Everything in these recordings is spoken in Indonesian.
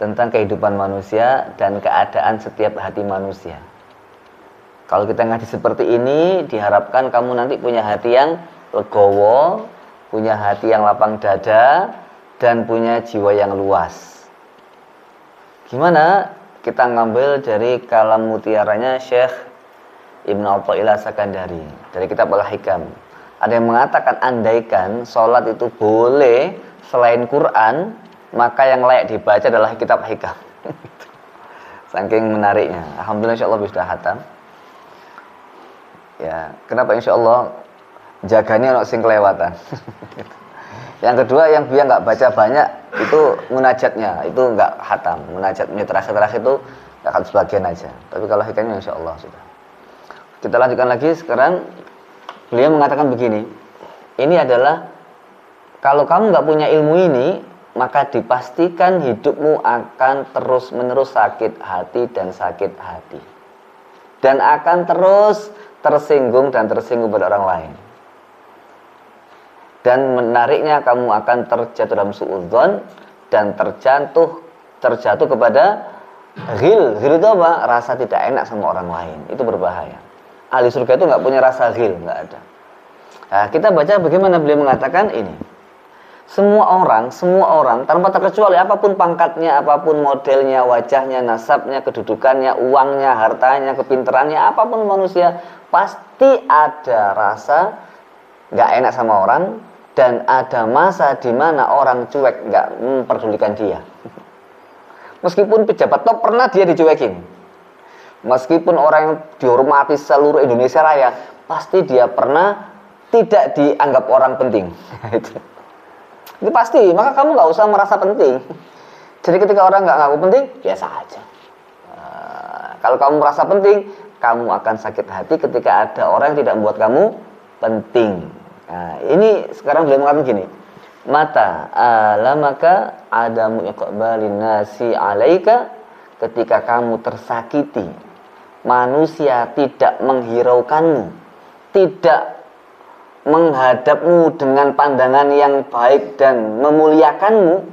tentang kehidupan manusia dan keadaan setiap hati manusia. Kalau kita ngaji seperti ini, diharapkan kamu nanti punya hati yang legowo, punya hati yang lapang dada, dan punya jiwa yang luas. Gimana? Kita ngambil dari kalam mutiaranya Syekh Ibnu Athaillah Sakandari dari kitab Al-Hikam. Ada yang mengatakan andaikan sholat itu boleh selain Quran, maka yang layak dibaca adalah kitab Hikam. Saking menariknya. Alhamdulillah insyaallah sudah hatam. Ya, kenapa insyaallah jaganya ono sing kelewatan. Yang kedua, yang biar nggak baca banyak itu munajatnya, itu nggak hatam. Munajatnya terakhir itu nggak akan sebagian aja. Tapi kalau hikamnya insyaallah sudah. Kita lanjutkan lagi sekarang. Beliau mengatakan begini, ini adalah kalau kamu nggak punya ilmu ini, maka dipastikan hidupmu akan terus-menerus sakit hati dan sakit hati. Dan akan terus tersinggung dan tersinggung pada orang lain. Dan menariknya kamu akan terjatuh dalam suudzon dan terjatuh kepada ghil. Ghil itu apa? Rasa tidak enak sama orang lain. Itu berbahaya. Ahli surga itu nggak punya rasa ghil, nggak ada. Nah, kita baca bagaimana beliau mengatakan ini. Semua orang tanpa terkecuali apapun pangkatnya, apapun modelnya, wajahnya, nasabnya, kedudukannya, uangnya, hartanya, kepintarannya, apapun manusia pasti ada rasa nggak enak sama orang dan ada masa di mana orang cuek nggak memperdulikan dia. Meskipun pejabat top pernah dia dicuekin, meskipun orang yang dihormati seluruh Indonesia Raya pasti dia pernah tidak dianggap orang penting. Itu pasti, maka kamu nggak usah merasa penting. Jadi ketika orang nggak ngaku penting, biasa aja. Kalau kamu merasa penting, kamu akan sakit hati ketika ada orang yang tidak membuat kamu penting. Nah, ini sekarang beliau mengatakan gini, mata alamaka adamu iqbalin nasi alaika, ketika kamu tersakiti, manusia tidak menghiraukanmu, tidak menghadapmu dengan pandangan yang baik dan memuliakanmu,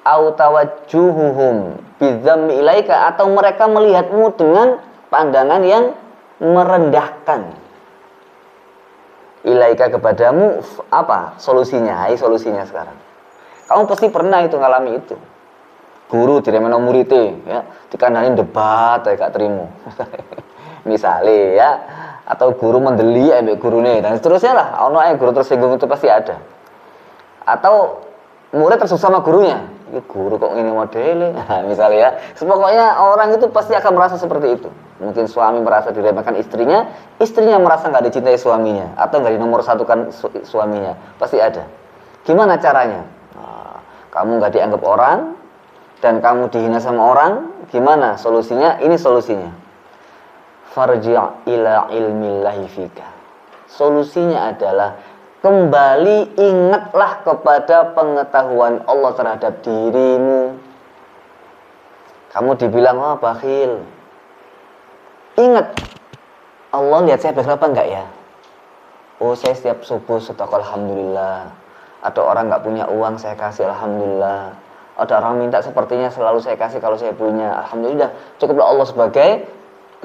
au tawajjuhuhum bidzammi ilaika, atau mereka melihatmu dengan pandangan yang merendahkan ilaika kepadamu, apa solusinya? Hai, solusinya sekarang. Kamu pasti pernah itu ngalami itu. Guru diremeno muridé ya, dikandani debat ae gak trimo. Misale ya, atau guru mendeli ambek gurune dan seterusnya lah. Ono ae guru tersinggung itu pasti ada. Atau murid tersusah sama gurunya. Ini guru kok ngene modele. Nah, misalnya ya. Pokoknya orang itu pasti akan merasa seperti itu. Mungkin suami merasa diremehkan istrinya, istrinya merasa nggak dicintai suaminya, atau nggak dinomorsatukan suaminya. Pasti ada. Gimana caranya? Nah, kamu nggak dianggap orang dan kamu dihina sama orang. Gimana solusinya? Ini solusinya. Farji' ila ilmillahi fika. Solusinya adalah kembali ingatlah kepada pengetahuan Allah terhadap dirimu. Kamu dibilang, oh bakhil. Ingat, Allah lihat saya bakhil apa enggak ya? Oh, saya setiap subuh sedekah alhamdulillah. Ada orang enggak punya uang, saya kasih alhamdulillah. Ada orang minta sepertinya selalu saya kasih kalau saya punya. Alhamdulillah, cukuplah Allah sebagai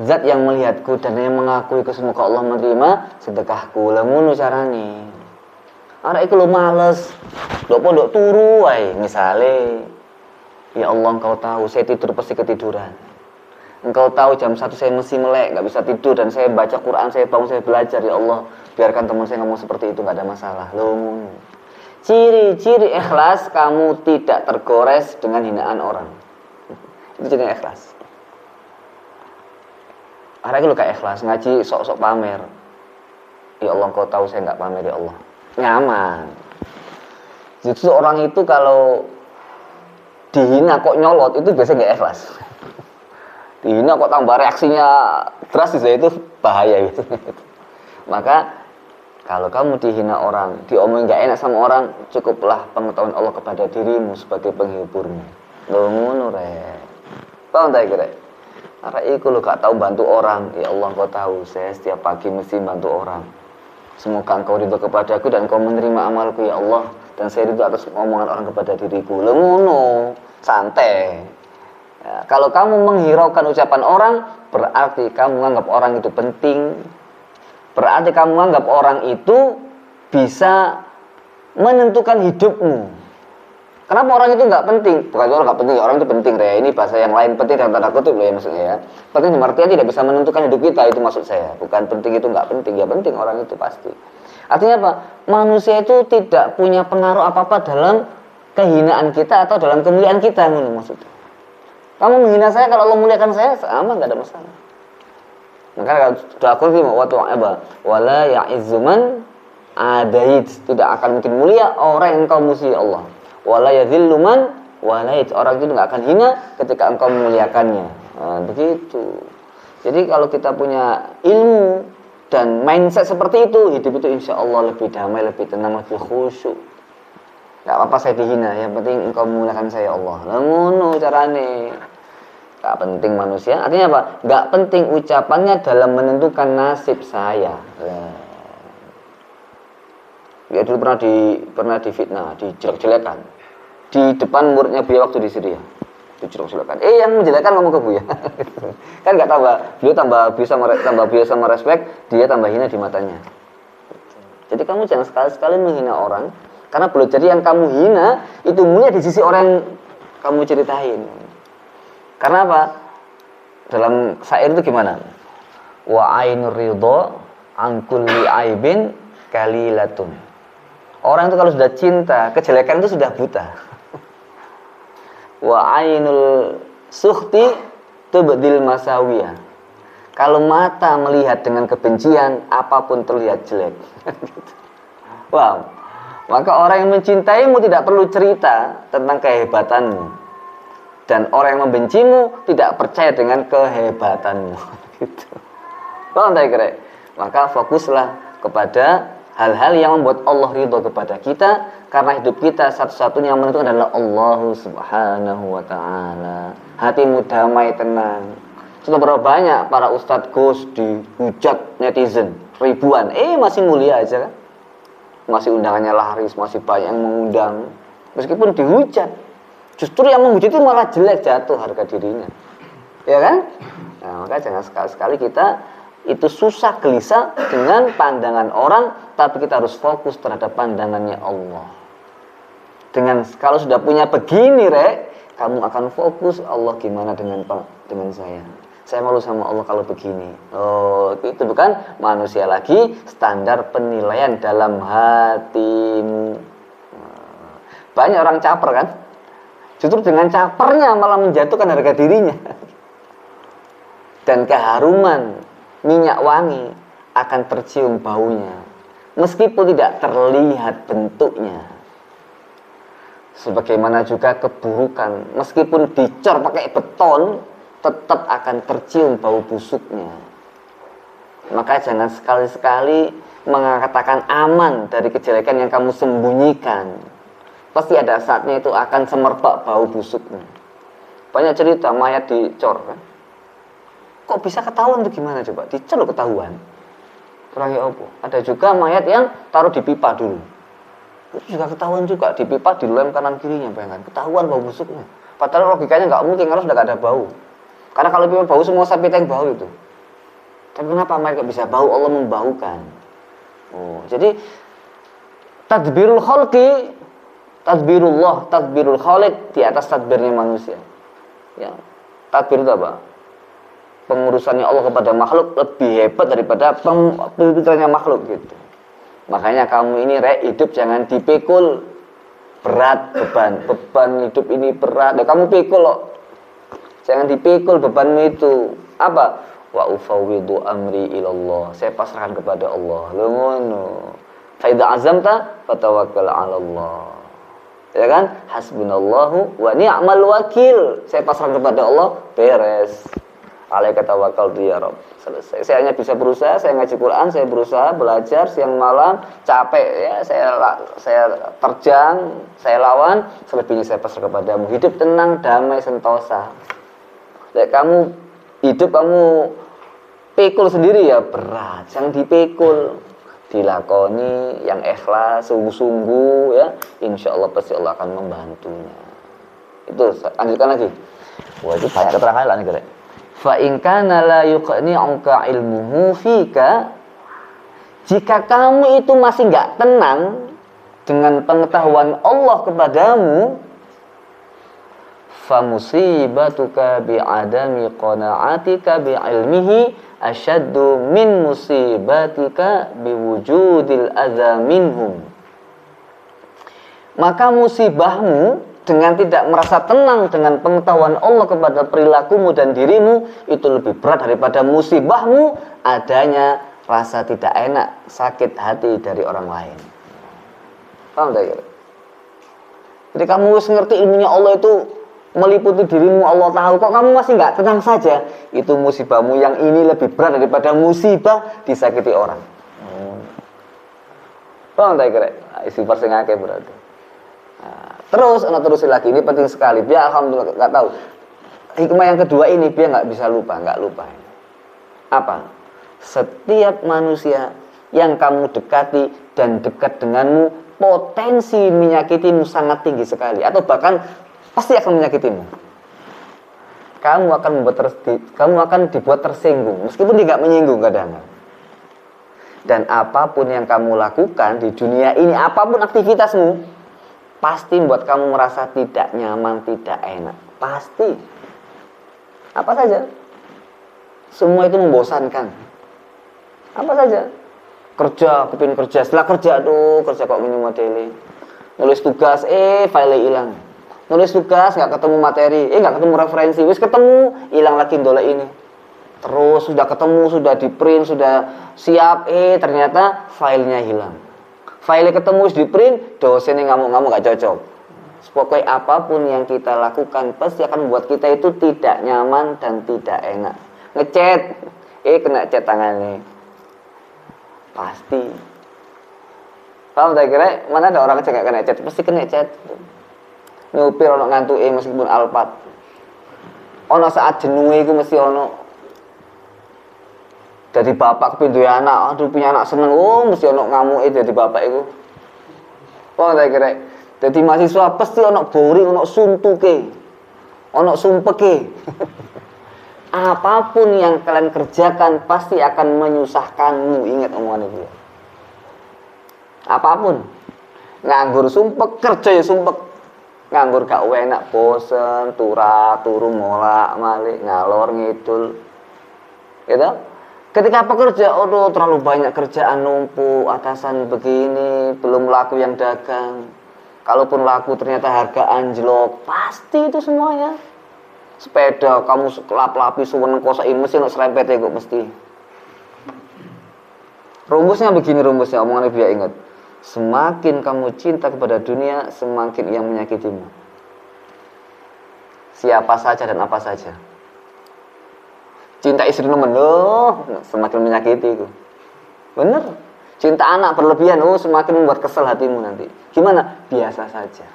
zat yang melihatku dan yang mengakui semoga Allah menerima sedekahku. Lah ngono carane. Arek iku lho males. Lho pondok turu wae misale. Ya Allah, Engkau tahu saya tidur pasti ketiduran. Engkau tahu jam 1 saya mesti melek, enggak bisa tidur dan saya baca Quran, saya bangun, saya belajar. Ya Allah, biarkan teman saya ngomong seperti itu, enggak ada masalah. Lho ngono. Ciri-ciri ikhlas, kamu tidak tergores dengan hinaan orang. Itu ciri ikhlas. Arek iku lho gak ikhlas, ngaji sok-sok pamer. Ya Allah, Engkau tahu saya enggak pamer ya Allah. Nyaman. Justru orang itu kalau dihina kok nyolot itu biasanya nggak ikhlas. Dihina kok tambah reaksinya drastis, ya itu bahaya gitu. Maka kalau kamu dihina orang, diomongin nggak enak sama orang, cukuplah pengetahuan Allah kepada dirimu sebagai penghiburmu. Lho ngono rek. Paham tak kira? Karena iku lo gak tahu bantu orang. Ya Allah, Engkau tahu saya setiap pagi mesti bantu orang. Semoga Engkau ridho kepadaku dan Engkau menerima amalku ya Allah, dan saya ridho atas omongan orang kepada diriku. Lho ngono. santai. Ya, kalau kamu menghiraukan ucapan orang, berarti kamu menganggap orang itu penting. Berarti kamu menganggap orang itu bisa menentukan hidupmu. Kenapa orang itu nggak penting? Bukan orang nggak penting, orang itu penting. Ini bahasa yang lain, penting dalam tanda kutip loh ya maksudnya ya. Penting artinya tidak bisa menentukan hidup kita, itu maksud saya. Bukan penting itu nggak penting, ya penting orang itu pasti. Artinya apa? Manusia itu tidak punya pengaruh apa-apa dalam kehinaan kita atau dalam kemuliaan kita, maksudnya. Kamu menghina saya, kalau Allah muliakan saya, sama nggak ada masalah. Makanya kalau sudah aku sih mau wala ya'izzuman adait, tidak akan mungkin mulia orang yang engkau musuhi Allah. Wala yadhillu man walait, orang itu nggak akan hina ketika engkau memuliakannya. Nah, begitu. Jadi kalau kita punya ilmu dan mindset seperti itu, hidup itu insya Allah lebih damai, lebih tenang, lebih khusyuk. Gak apa-apa saya dihina, yang penting engkau memuliakan saya Allah. Lah ngono carane. Gak penting manusia, artinya apa? Gak penting ucapannya dalam menentukan nasib saya. Ya dulu pernah difitnah, dijelek-jelekan di depan muridnya beliau waktu di Syria. Dijelek-jelekan. Yang menjelekkan ngomong ke Buya. Kan nggak beliau tambah biasa merespek, dia tambah hina di matanya. Jadi kamu jangan sekali-sekali menghina orang, karena boleh jadi yang kamu hina itu mulia di sisi orang yang kamu ceritain. Karena apa? Dalam syair itu gimana? Wa ainur ridho an kulli aibin kalilatun. Orang itu kalau sudah cinta, kejelekan itu sudah buta. Wa ainul sukhti tubdil masawiyah. Kalau mata melihat dengan kebencian, apapun terlihat jelek. Wow. Maka orang yang mencintaimu tidak perlu cerita tentang kehebatanmu. Dan orang yang membencimu tidak percaya dengan kehebatanmu. Gitu. Paham tak kira? Maka fokuslah kepada hal-hal yang membuat Allah ridho kepada kita, karena hidup kita satu-satunya yang menentukan adalah Allah Subhanahu wa ta'ala. Hatimu damai, tenang. Sudah berapa banyak para ustadz Gus dihujat netizen ribuan, masih mulia aja kan? Masih undangannya laris, masih banyak yang mengundang. Meskipun dihujat, justru yang menghujat itu malah jelek, jatuh harga dirinya. Ya kan? Nah, maka jangan sekali-sekali kita itu susah gelisah dengan pandangan orang, tapi kita harus fokus terhadap pandangannya Allah. Kalau sudah punya begini, kamu akan fokus Allah gimana dengan saya. Saya malu sama Allah kalau begini. Oh, itu bukan manusia lagi, standar penilaian dalam hatimu. Banyak orang caper kan? Justru dengan capernya malah menjatuhkan harga dirinya. Dan keharuman minyak wangi akan tercium baunya, meskipun tidak terlihat bentuknya. Sebagaimana juga keburukan, meskipun dicor pakai beton, tetap akan tercium bau busuknya. Maka jangan sekali-sekali mengatakan aman dari kejelekan yang kamu sembunyikan. Pasti ada saatnya itu akan semerbak bau busuknya. Banyak cerita mayat dicor kan? Kok bisa ketahuan tuh gimana coba? Dicor ketahuan. Kurangnya apa? Ada juga mayat yang taruh di pipa dulu. Itu juga ketahuan juga, di pipa dilem kanan kirinya, bayangkan. Ketahuan bau busuknya. Padahal logikanya nggak mungkin, karena sudah nggak ada bau. Karena kalau pipa bau, semua sapi yang bau itu. Tapi kenapa mayat kok bisa bau? Allah membaukan. Oh, jadi tadbirul khalqi, tadbirullah, tadbirul khaliq di atas tadbirnya manusia. Ya, tadbir itu apa? Pengurusannya Allah kepada makhluk lebih hebat daripada pemikirannya makhluk gitu. Makanya kamu ini hidup jangan dipikul berat beban hidup ini berat. Kamu pikul loh. Jangan dipikul bebanmu itu. Apa? Wa ufawwidu amri ilallah. Saya pasrahkan kepada Allah. Lu ngono. Fa idza azamta fatawakkal 'ala Allah. Ya kan? Hasbunallahu wa ni'mal wakil. Saya pasrahkan kepada Allah, beres. Alaika tawakkaltu ya Rabb. Selesai. Saya hanya bisa berusaha, saya ngaji Quran, saya berusaha belajar siang malam, capek ya, saya terjang, saya lawan, selebihnya saya pasrah kepadamu. Hidup tenang, damai, sentosa. Kamu hidup kamu pikul sendiri ya berat, jangan dipikul. Dilakoni yang ikhlas, sungguh-sungguh ya, insya Allah pasti Allah akan membantunya. Itu lanjutkan lagi. Wah, itu banyak keterangan lah nih, kira. Fa in kana la yuqni'uka ilmuhu fika, jika kamu itu masih enggak tenang dengan pengetahuan Allah kepadamu, fa musibatuka bi adami qana'atika bi ilmihi asyaddu min musibatika bi wujudil adza minhum. Maka musibahmu dengan tidak merasa tenang dengan pengetahuan Allah kepada perilakumu dan dirimu itu lebih berat daripada musibahmu adanya rasa tidak enak, sakit hati dari orang lain. Paham tak ya? Jadi kamu harus ngerti ilmunya Allah itu meliputi dirimu, Allah tahu, kok kamu masih nggak tenang saja, itu musibahmu yang ini lebih berat daripada musibah disakiti orang. Paham tak kira? Istighfar sing akeh berarti. Terus, terusin lagi, ini penting sekali. Biar alhamdulillah nggak tahu. Hikmah yang kedua ini biar nggak bisa lupa, nggak lupa. Apa? Setiap manusia yang kamu dekati dan dekat denganmu potensi menyakitimu sangat tinggi sekali, atau bahkan pasti akan menyakitimu. Kamu akan dibuat tersinggung, meskipun dia nggak menyinggung kadang. Dan apapun yang kamu lakukan di dunia ini, apapun aktivitasmu, pasti membuat kamu merasa tidak nyaman, tidak enak. Pasti. Apa saja. Semua itu membosankan. Apa saja. Kerja, aku pengen kerja. Setelah kerja, kerja kok gini modeli. Nulis tugas, file hilang. Nulis tugas, gak ketemu materi. Gak ketemu referensi. Wis ketemu, hilang lagi ndolek ini. Terus, sudah ketemu, sudah di print, sudah siap. Ternyata filenya hilang. File ketemu di print, dosennya ngamuk-ngamuk gak cocok. Pokoknya apapun yang kita lakukan pasti akan membuat kita itu tidak nyaman dan tidak enak. Ngechat, kena chat tangannya. Pasti. Paham tak kira? Mana ada orang gak kena chat? Pasti kena chat. Nyupir ono ngantuk meskipun Alphard. Ono saat jenuh itu mesti ono. Jadi bapak kepindu anak, aduh punya anak seneng, mesti ono ngamuk jadi bapak itu. Paham tak kira? Jadi mahasiswa pasti ono boring, ono suntuke, ono sumpeke. Apapun yang kalian kerjakan pasti akan menyusahkanmu. Ingat omongan itu. Apapun. Nganggur sumpek, kerja ya sumpek. Nganggur gak enak, bosen, turu molak malik, ngalor ngidul. Gitu? Ketika pekerja, terlalu banyak kerjaan numpuk, atasan begini, belum laku yang dagang. Kalaupun laku ternyata harga anjlok, pasti itu semuanya. Sepeda kamu lap-lapi suweneng kosain mesin serempet kok mesti. Rumusnya begini, omongan Ibu ya, ingat. Semakin kamu cinta kepada dunia, semakin ia menyakitimu. Siapa saja dan apa saja. Cinta istri nemen, semakin menyakiti itu. Bener. Cinta anak berlebihan, semakin membuat kesel hatimu nanti. Gimana? Biasa saja.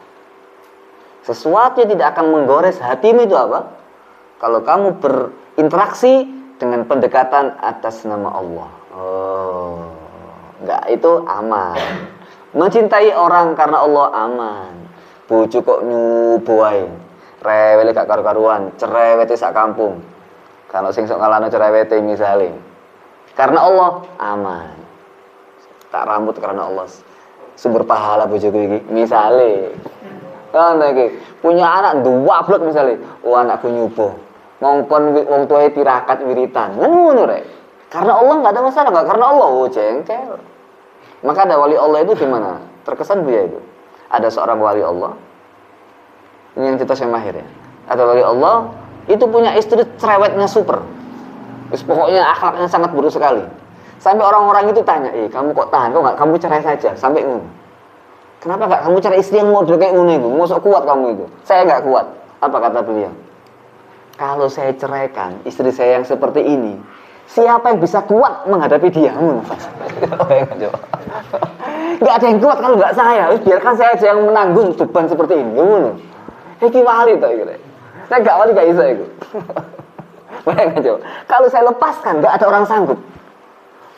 Sesuatu yang tidak akan menggores hatimu itu apa? Kalau kamu berinteraksi dengan pendekatan atas nama Allah. Enggak, itu aman. Mencintai orang karena Allah aman. Bojo kok nyubuai. Rewele gak karu-karuan, cerewete sak kampung. Kalau sing sok ngalano cerewete misale. Karena Allah aman. Tak rambut karena Allah. Sumber pahala bojoku iki misale. Kan iki punya anak duwablek misale. Anakku nyubuh. Ngongkon wong tuae tirakat wiritan. Ngono rek. Karena Allah enggak ada masalah, enggak karena Allah jengkel. Maka ada wali Allah itu gimana? Terkesan Bu ya itu. Ada seorang wali Allah. Ini yang kita mahir ya. Ada wali Allah itu punya istri cerewetnya super. Terus pokoknya akhlaknya sangat buruk sekali. Sampai orang-orang itu tanya, kamu kok tahan? Kok nggak kamu cerai saja? Sampai ngono. Kenapa nggak kamu cari istri yang model kayak ngono itu? Mosok kuat kamu itu? Saya nggak kuat. Apa kata beliau? Kalau saya ceraikan istri saya yang seperti ini, siapa yang bisa kuat menghadapi dia? Nggak ada yang kuat kalau nggak saya. Biarkan saya aja yang menanggung beban seperti ini. Iki wali tak kira. Saya nggak wali nggak bisa itu. Bayangkan coba. Kalau saya lepaskan, nggak ada orang sanggup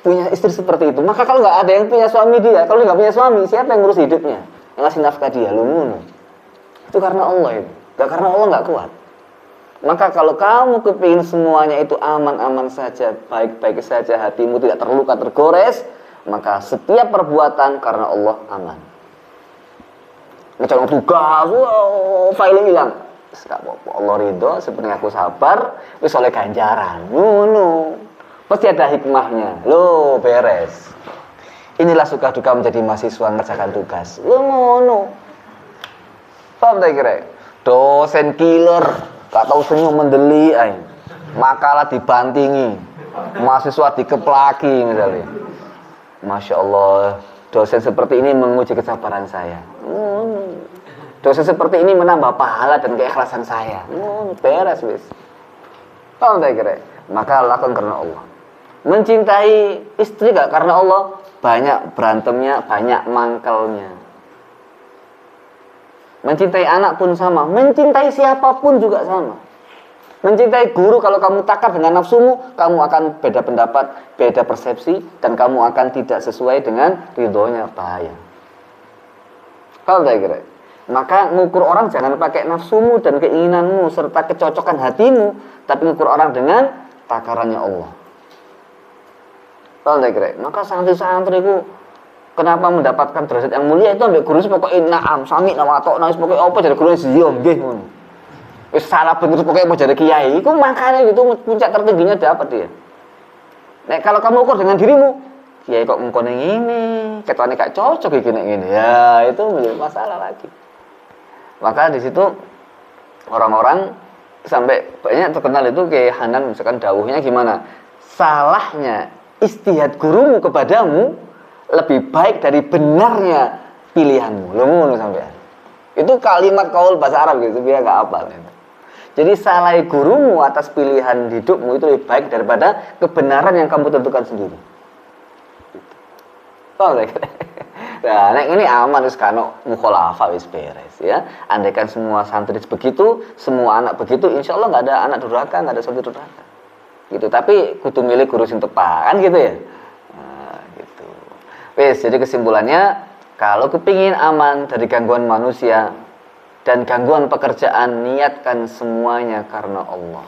punya istri seperti itu. Maka kalau nggak ada yang punya suami dia, kalau nggak punya suami, siapa yang ngurus hidupnya? Yang ngasih nafkah dia? Lu ngono. Itu karena Allah itu. Gak karena Allah nggak kuat. Maka kalau kamu kepingin semuanya itu aman-aman saja, baik-baik saja, hatimu tidak terluka, tergores, maka setiap perbuatan karena Allah aman. Ngecek tugas, file hilang. Allah ridho, sebenarnya aku sabar, wis oleh ganjaran. No. Pasti ada hikmahnya. Loh, beres. Inilah suka duka menjadi mahasiswa ngerjakan tugas. No. Paham tak kira? Dosen killer, gak tahu senyum mendeli, makalah dibantingi, mahasiswa dikeplaki misalnya. Masya Allah, dosen seperti ini menguji kesabaran saya. Dosen seperti ini menambah pahala dan keikhlasan saya. Beres wis. Paham tak kira? Maka lakukan karena Allah. Mencintai istri gak karena Allah, banyak berantemnya, banyak mangkalnya. Mencintai anak pun sama, mencintai siapapun juga sama. Mencintai guru, kalau kamu takar dengan nafsumu, kamu akan beda pendapat, beda persepsi, dan kamu akan tidak sesuai dengan ridhonya, bahaya. Kalau tak kira? Maka ngukur orang jangan pakai nafsumu dan keinginanmu serta kecocokan hatimu, tapi ngukur orang dengan takarannya Allah. Kalau tak kira? Maka santri-santri itu kenapa mendapatkan derajat yang mulia itu ambil guru pokoknya na'am, sami nawatok, nangis pokoknya apa jadi guru siyong nggih ngono. Wis salah bener pokoknya mau jadi kiai, itu makanya gitu puncak tertingginya dapat dia. Nek kalau kamu ukur dengan dirimu, kiai kok ngkone ngene, ketone gak cocok iki nek ngene. Ya, itu menjadi masalah lagi. Maka di situ orang-orang sampai banyak terkenal itu kayak Hanan misalkan dawuhnya gimana? Salahnya istihad gurumu kepadamu lebih baik dari benarnya pilihanmu. Lo ngono sampean. Itu kalimat kaul bahasa Arab gitu, biar enggak hafal. Jadi salah gurumu atas pilihan hidupmu itu lebih baik daripada kebenaran yang kamu tentukan sendiri. Paham tak? Nah, ini aman wis kano mukhalafah wis beres ya. Andaikan semua santri begitu, semua anak begitu, insya Allah nggak ada anak durhaka, nggak ada santri durhaka. Gitu. Tapi kudu milih guru sing tepat kan gitu ya. Nah, gitu. Wis, jadi kesimpulannya kalau kepingin aman dari gangguan manusia dan gangguan pekerjaan, niatkan semuanya karena Allah.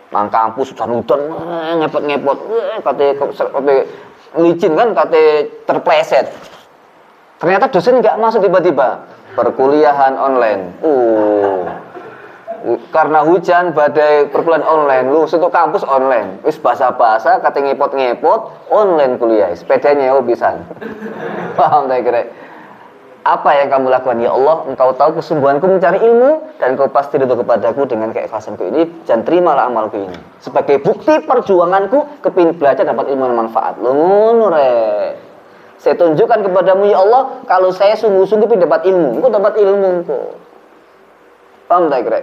Nang kampus hujan-hujan ngepot-ngepot, kate licin kan, kate terpleset. Ternyata dosen nggak masuk tiba-tiba. Perkuliahan online. Karena hujan, badai, perkuliahan online. Lu satu kampus online. Wis bahasa-bahasa kate ngepot-ngepot, online kuliah. Sepedanya bisa. Paham tak kira? Apa yang kamu lakukan? Ya Allah, engkau tahu kesungguhanku mencari ilmu dan engkau pasti ridho kepadaku dengan keikhlasanku ini, dan terimalah amalku ini sebagai bukti perjuanganku kepingin belajar dapat ilmu yang manfaat. Ngono rek. Saya tunjukkan kepadamu ya Allah, kalau saya sungguh-sungguh pengen dapat ilmu, engkau dapat ilmu engkau. Paham tak kira?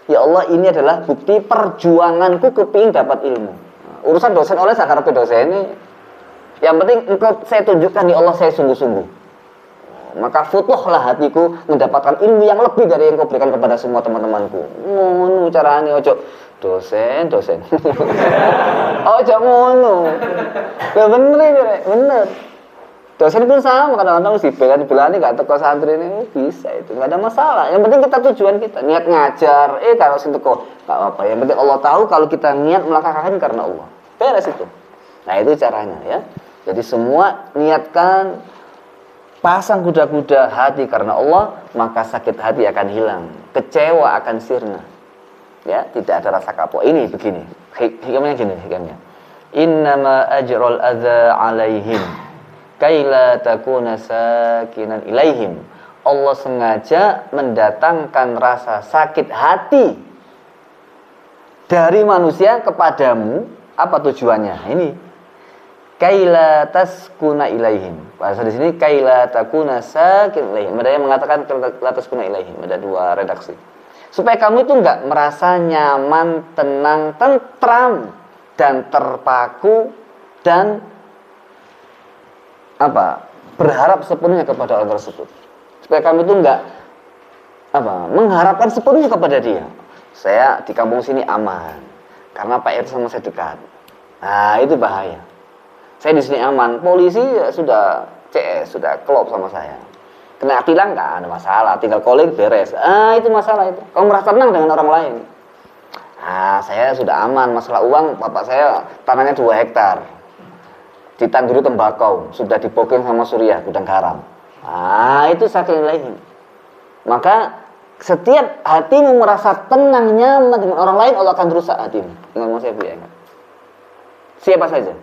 Ya Allah, ini adalah bukti perjuanganku kepingin dapat ilmu. Urusan dosen oleh sakarepe dosen ini. Yang penting engkau saya tunjukkan ya Allah, saya sungguh-sungguh. Maka futuhlah hatiku mendapatkan ilmu yang lebih dari yang kau berikan kepada semua teman-temanku. Ngono carane, ojo dosen. Ojo ngono. Ya bener ini, bener. Dosen pun sama, kadang-kadang mesti bela-belani gak teko santri ini bisa itu, nggak ada masalah. Yang penting kita tujuan kita niat ngajar. Kalau sing teko gak apa-apa. Yang penting Allah tahu kalau kita niat melakukan karena Allah. Beres itu. Nah, itu caranya ya. Jadi semua niatkan, pasang kuda-kuda hati karena Allah, maka sakit hati akan hilang, kecewa akan sirna. Ya, tidak ada rasa kapok. Ini begini. Hikamnya gini, hikamnya. Innama ajrul adza 'alaihim kaila takuna sakinan ilaihim. Allah sengaja mendatangkan rasa sakit hati dari manusia kepadamu. Apa tujuannya? Ini kaila taskuna ilaihim. Bahasa di sini kaila takuna sakin ilaihim. Ada yang mengatakan kaila taskuna ilaihim. Ada dua redaksi. Supaya kamu itu enggak merasa nyaman, tenang, tentram dan terpaku dan berharap sepenuhnya kepada orang tersebut. Supaya kamu itu enggak mengharapkan sepenuhnya kepada dia. Saya di kampung sini aman karena Pak RT sama saya dekat. Nah, itu bahaya. Saya di sini aman, polisi ya sudah CS, sudah klop sama saya. Kena tilang nggak ada masalah, tinggal calling beres. Itu masalah itu. Kamu merasa tenang dengan orang lain. Saya sudah aman. Masalah uang, bapak saya tanahnya 2 hektar. Ditanduri tembakau, sudah dipoking sama Surya, gudang garam. Itu saking lain. Maka setiap hatimu merasa tenang, nyaman dengan orang lain, Allah akan rusak hatimu. Ingat mau saya bilang. Siapa saja.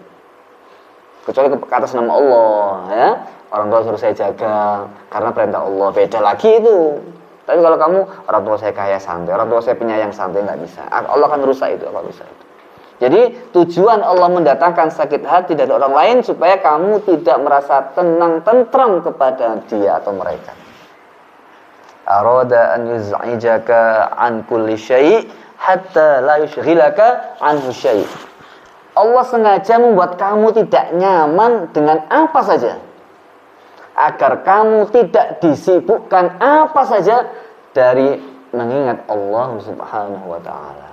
Kecuali ke atas nama Allah, ya. Orang tua suruh saya jaga karena perintah Allah, beda lagi itu. Tapi kalau kamu, orang tua saya kaya santai, orang tua saya penyayang santai, nggak bisa. Allah akan rusak itu, akan rusak itu. Jadi tujuan Allah mendatangkan sakit hati dari orang lain supaya kamu tidak merasa tenang, tentram kepada dia atau mereka. Arada an yuz'ijaka an kulli syai' hatta la yushghilaka anhu syai'. Allah sengaja membuat kamu tidak nyaman dengan apa saja, agar kamu tidak disibukkan apa saja dari mengingat Allah Subhanahu wa ta'ala.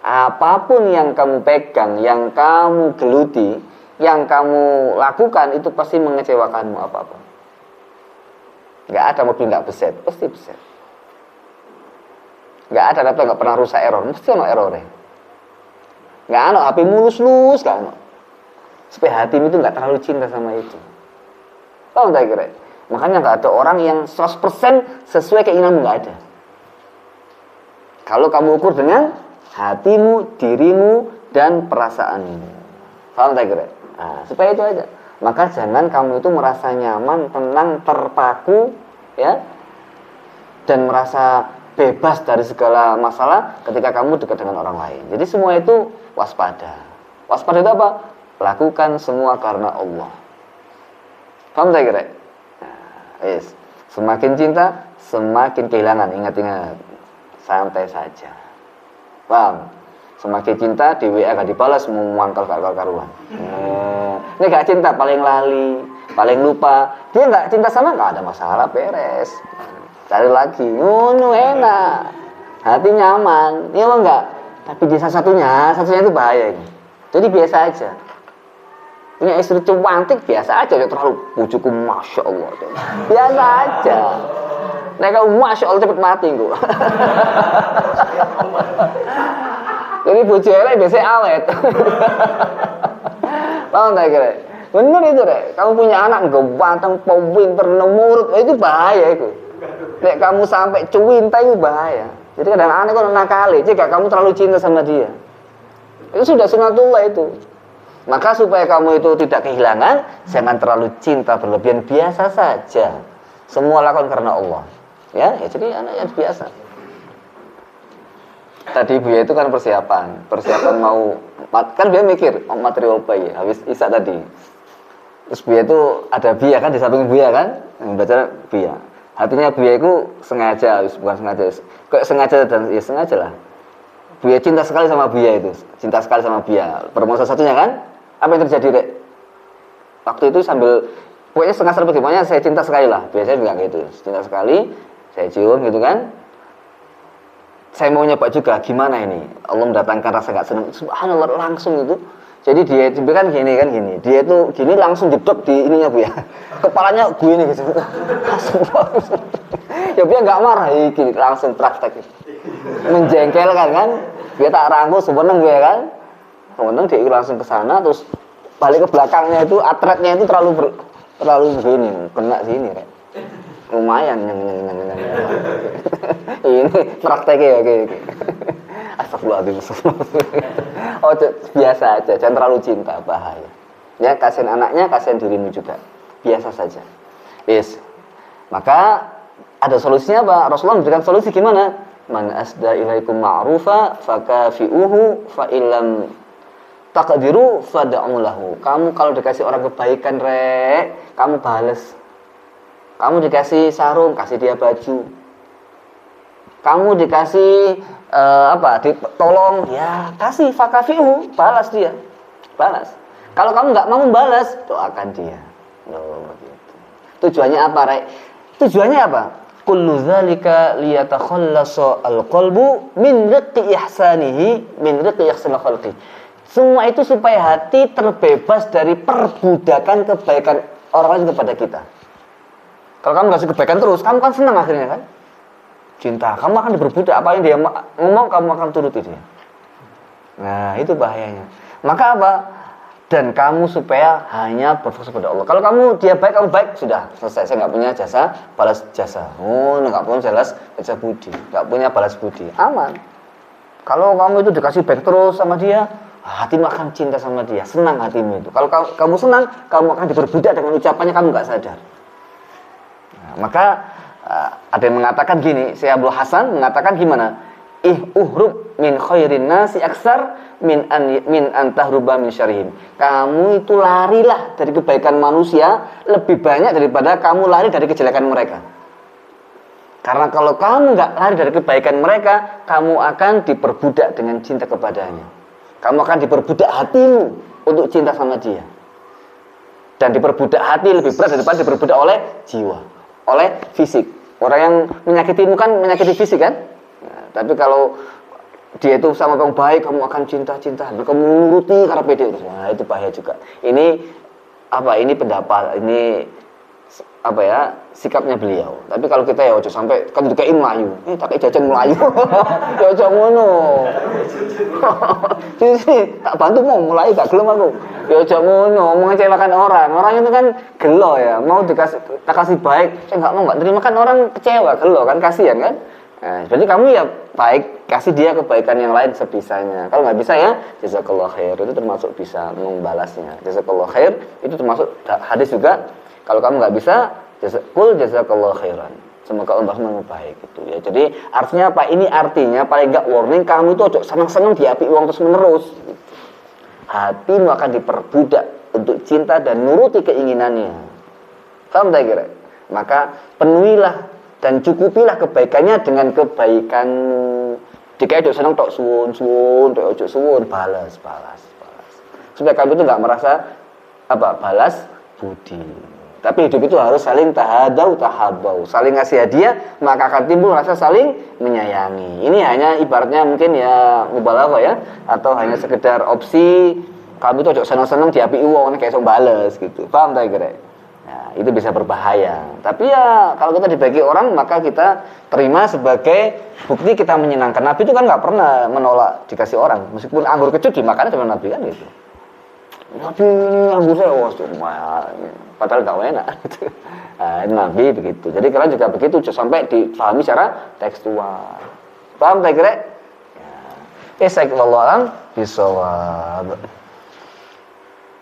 Apapun yang kamu pegang, yang kamu geluti, yang kamu lakukan, itu pasti mengecewakanmu apa-apa. Gak ada mobil gak beset, pasti beset. Gak ada laptop gak pernah rusak error, mesti ada errornya. Gak ada HP mulus-lus, gak ada. Supaya hatimu itu gak terlalu cinta sama itu. Tahu tak kira? Makanya gak ada orang yang 100% sesuai keinginanmu, gak ada. Kalau kamu ukur dengan hatimu, dirimu, dan perasaanmu. Paham tak kira? Supaya itu aja. Maka jangan kamu itu merasa nyaman, tenang, terpaku, ya, dan merasa bebas dari segala masalah ketika kamu dekat dengan orang lain. Jadi semua itu waspada. Waspada itu apa? Lakukan semua karena Allah. Paham tak kira? Semakin cinta, semakin kehilangan. Ingat-ingat, santai saja. Paham? Semakin cinta, di WA gak dibalas, mangkal gak karuan. Ini gak cinta, paling lali, paling lupa. Dia gak cinta sama, gak ada masalah, beres. Cari lagi, enak. Hati nyaman, iya enggak? Tapi dia satu-satunya itu bahaya. Jadi biasa aja. Punya istri cantik, biasa aja. Dia terlalu bujuku, Masya Allah. Biasa aja. Nah kalau Masya Allah cepet mati kok. Jadi bojo elek biasanya awet. Paham tak kira? Bener itu deh. Kamu punya anak ganteng, pinter, nomurut, itu bahaya itu. Nek kamu sampai cuwinta itu bahaya. Jadi kadang-kadang kok nakal, jika kamu terlalu cinta sama dia. Itu sudah sunatullah itu. Maka supaya kamu itu tidak kehilangan, jangan terlalu cinta berlebihan, biasa saja. Semua lakukan karena Allah. Ya jadi anak yang biasa. Tadi Buya itu kan persiapan mau, kan Buya mikir materi apa ya, habis Isa tadi. Terus Buya itu ada Buya kan di samping Buya kan, yang baca Buya. Hatinya Buya itu sengaja, bukan sengaja, kayak sengaja dan ya sengaja lah. Buya cinta sekali sama Buya itu, cinta sekali sama Buya. Permohonan satunya kan, apa yang terjadi dek? Waktu itu sambil, pokoknya setengah serba gimana, saya cinta sekali lah. Biasanya bilang gitu, cinta sekali, saya cium gitu kan. Saya mau nyoba juga, gimana ini? Allah mendatangkan rasa gak senang, subhanallah langsung itu. Jadi dia kan gini, dia itu gini langsung jedok di ininya Bu ya. Kepalanya gue ini gitu. Langsung. Ya dia gak marah, gini langsung praktek gitu. Menjengkelkan kan? Dia tak rangkul, sebenarnya gue kan. Kemudian dia langsung ke sana, terus balik ke belakangnya itu, atletnya itu terlalu begini, kena sini kan. Lumayan ini prakteknya oke. Astagfirullahaladzim. Oh biasa aja, jangan terlalu cinta, bahaya. Ya kasihan anaknya, kasihan dirimu juga, biasa saja. Maka ada solusinya apa? Rasulullah memberikan solusi gimana? Man asda ilaikum ma'rufa fakafi'uhu fa illam taqdiru fad'u lahu. Kamu kalau dikasih orang kebaikan kamu balas. Kamu dikasih sarung, kasih dia baju. Kamu dikasih ditolong, ya kasih fakafi'uhu, balas dia. Balas. Kalau kamu nggak mau membalas, doakan dia. Gitu. Tujuannya apa, Tujuannya apa? Kullu dzalika liyatakhallasa al-qalbu min riqqi ihsanihi min riqqi ihsanil khalqi. Semua itu supaya hati terbebas dari perbudakan kebaikan orang lain kepada kita. Kalau kamu kasih kebaikan terus, kamu kan senang akhirnya kan? Cinta, kamu akan diperbudak, apa yang dia ngomong kamu akan turuti dia. Nah, itu bahayanya. Maka apa? Dan kamu supaya hanya berfokus pada Allah. Kalau kamu dia baik, kamu baik, sudah selesai. Saya nggak punya jasa, balas jasa. Oh, nggak punya jasa budi, nggak punya balas budi, aman. Kalau kamu itu dikasih baik terus sama dia, hatimu akan cinta sama dia, senang hatimu itu. Kalau kamu senang, kamu akan diperbudak dengan ucapannya, kamu nggak sadar. Nah, maka ada yang mengatakan gini, Syekh Abdul Hasan mengatakan gimana? Uhrub min khairin nasi aksar min an tahruba min syarrihim. Kamu itu larilah dari kebaikan manusia lebih banyak daripada kamu lari dari kejelekan mereka. Karena kalau kamu nggak lari dari kebaikan mereka, kamu akan diperbudak dengan cinta kepadanya. Kamu akan diperbudak hatimu untuk cinta sama dia. Dan diperbudak hati lebih berat daripada diperbudak oleh jiwa, oleh fisik. Orang yang menyakitimu kan menyakiti fisik kan? Nah, tapi kalau dia itu sama kamu baik, kamu akan cinta-cinta, kamu nuruti karena pede. Nah, itu bahaya juga. Ini pendapat, ini sikapnya beliau. Tapi kalau kita ya ojo sampai kan dikain Melayu. Tak jajan Melayu. Ya ojo ngono. Sini tak bantu mau Melayu gak gelem aku. Ya ojo ngono, mengecewakan orang. Orang itu kan gelo ya, mau tak kasih baik, saya enggak terima kan orang kecewa, gelo kan, kasihan kan? Nah, jadi kamu ya baik, kasih dia kebaikan yang lain sebisanya. Kalau nggak bisa ya, jazakallah khair, itu termasuk bisa membalasnya. Jazakallah khair, itu termasuk hadis juga. Kalau kamu nggak bisa, jazakallah khairan. Semoga Allah baik itu ya. Jadi artinya apa? Ini artinya paling nggak warning, kamu itu ojo senang-senang diapi uang terus menerus. Gitu. Hatimu akan diperbudak untuk cinta dan nuruti keinginannya. Paham tak kira? Maka penuhilah dan cukupilah kebaikannya dengan kebaikanmu. Jika itu senang tok suwun, tok ojo suwun, balas. Supaya kamu itu nggak merasa balas budi. Tapi hidup itu harus saling tahabau, saling ngasih hadiah, maka akan timbul rasa saling menyayangi. Ini hanya ibaratnya mungkin ya mubalaghah ya, atau hanya sekedar opsi kamu itu ojo senang-senang diapi uang kayak sok balas gitu. Paham tak kira? Nah, itu bisa berbahaya. Tapi ya kalau kita dibagi orang, maka kita terima sebagai bukti kita menyenangkan. Nabi itu kan nggak pernah menolak dikasih orang, meskipun anggur kecut dimakan sama Nabi kan gitu. Nabi ini anggur saya cuma padahal nggak enak. Gitu. Nah, Nabi begitu. Jadi kalian juga begitu, sampai difahami secara tekstual. Paham tak kira? Ya. Wallahu a'lam bishawab.